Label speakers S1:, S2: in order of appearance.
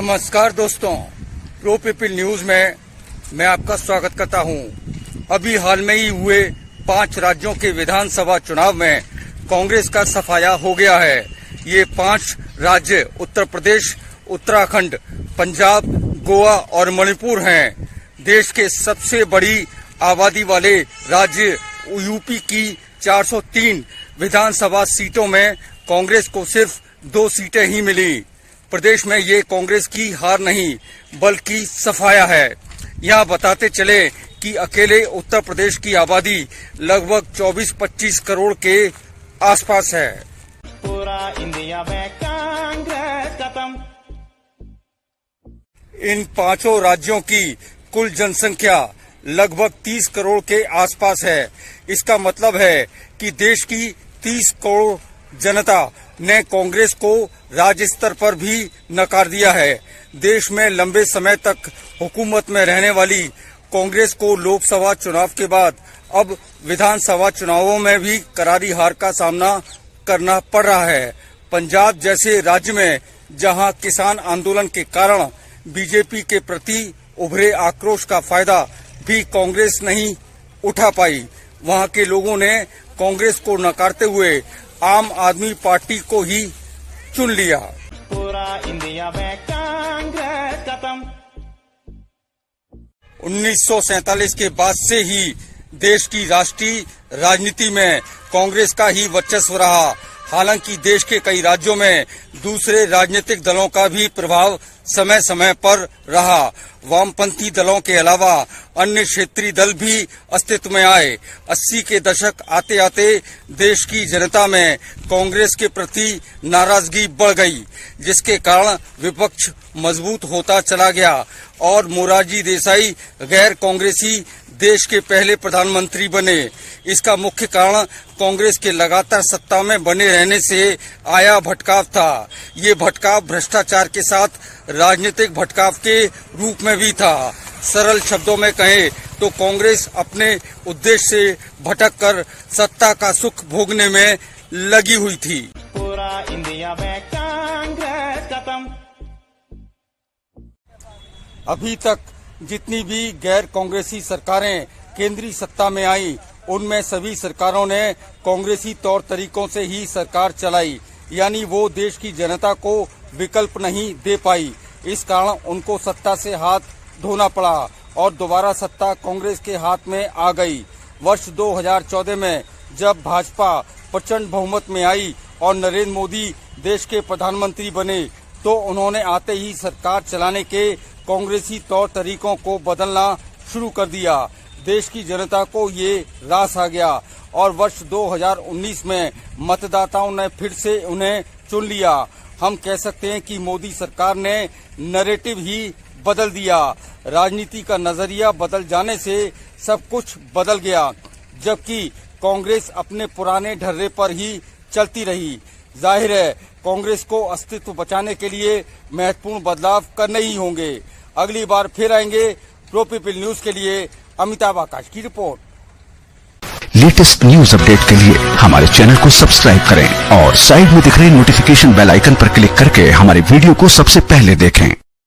S1: नमस्कार दोस्तों, pro people news में मैं आपका स्वागत करता हूं। अभी हाल में ही हुए 5 राज्यों के विधानसभा चुनाव में कांग्रेस का सफाया हो गया है। ये 5 राज्य उत्तर प्रदेश, उत्तराखंड, पंजाब, गोवा और मणिपुर हैं। देश के सबसे बड़ी आबादी वाले राज्य यूपी की 403 विधानसभा सीटों में कांग्रेस को सिर्फ 2 सीटें ही मिली। प्रदेश में ये कांग्रेस की हार नहीं बल्कि सफाया है। यहाँ बताते चले कि अकेले उत्तर प्रदेश की आबादी लगभग 24-25 करोड़ के आसपास है।
S2: पूरा इंडिया में कांग्रेस खत्म।
S1: इन 5 राज्यों की कुल जनसंख्या लगभग 30 करोड़ के आसपास है। इसका मतलब है कि देश की 30 करोड़ जनता ने कांग्रेस को राज्य स्तर पर भी नकार दिया है। देश में लंबे समय तक हुकूमत में रहने वाली कांग्रेस को लोकसभा चुनाव के बाद अब विधानसभा चुनावों में भी करारी हार का सामना करना पड़ रहा है। पंजाब जैसे राज्य में जहां किसान आंदोलन के कारण बीजेपी के प्रति उभरे आक्रोश का फायदा भी कांग्रेस नहीं उठा पाई, वहां के लोगों ने कांग्रेस को नकारते हुए आम आदमी पार्टी को ही चुन लिया।
S2: पूरा इंडिया में कांग्रेस खत्म।
S1: 1947 के बाद से ही देश की राष्ट्रीय राजनीति में कांग्रेस का ही वर्चस्व रहा। हालांकि देश के कई राज्यों में दूसरे राजनीतिक दलों का भी प्रभाव समय समय पर रहा। वामपंथी दलों के अलावा अन्य क्षेत्रीय दल भी अस्तित्व में आए। 80 के दशक आते आते देश की जनता में कांग्रेस के प्रति नाराजगी बढ़ गई, जिसके कारण विपक्ष मजबूत होता चला गया और मोरारजी देसाई गैर कांग्रेसी देश के पहले प्रधानमंत्री बने। इसका मुख्य कारण कांग्रेस के लगातार सत्ता में बने रहने से आया भटकाव था। ये भटकाव भ्रष्टाचार के साथ राजनीतिक भटकाव के रूप में भी था। सरल शब्दों में कहें तो कांग्रेस अपने उद्देश्य से भटक कर सत्ता का सुख भोगने में लगी हुई थी।
S2: पूरा इंडिया में कांग्रेस खत्म।
S1: अभी तक जितनी भी गैर कांग्रेसी सरकारें केंद्रीय सत्ता में आई, उनमें सभी सरकारों ने कांग्रेसी तौर तरीकों से ही सरकार चलाई, यानी वो देश की जनता को विकल्प नहीं दे पाई। इस कारण उनको सत्ता से हाथ धोना पड़ा और दोबारा सत्ता कांग्रेस के हाथ में आ गई। वर्ष 2014 में जब भाजपा प्रचंड बहुमत में आई और नरेंद्र मोदी देश के प्रधानमंत्री बने, तो उन्होंने आते ही सरकार चलाने के कांग्रेसी तौर तरीकों को बदलना शुरू कर दिया। देश की जनता को ये रास आ गया और वर्ष 2019 में मतदाताओं ने फिर से उन्हें चुन लिया। हम कह सकते हैं कि मोदी सरकार ने नैरेटिव ही बदल दिया। राजनीति का नजरिया बदल जाने से सब कुछ बदल गया, जबकि कांग्रेस अपने पुराने ढर्रे पर ही चलती रही। जाहिर है कांग्रेस को अस्तित्व बचाने के लिए महत्वपूर्ण बदलाव करने ही होंगे। अगली बार फिर आएंगे प्रो पीपल न्यूज के लिए। अमिताभ आकाश की रिपोर्ट।
S3: लेटेस्ट न्यूज अपडेट के लिए हमारे चैनल को सब्सक्राइब करें और साइड में दिख रहे नोटिफिकेशन बेल आइकन पर क्लिक करके हमारे वीडियो को सबसे पहले देखें।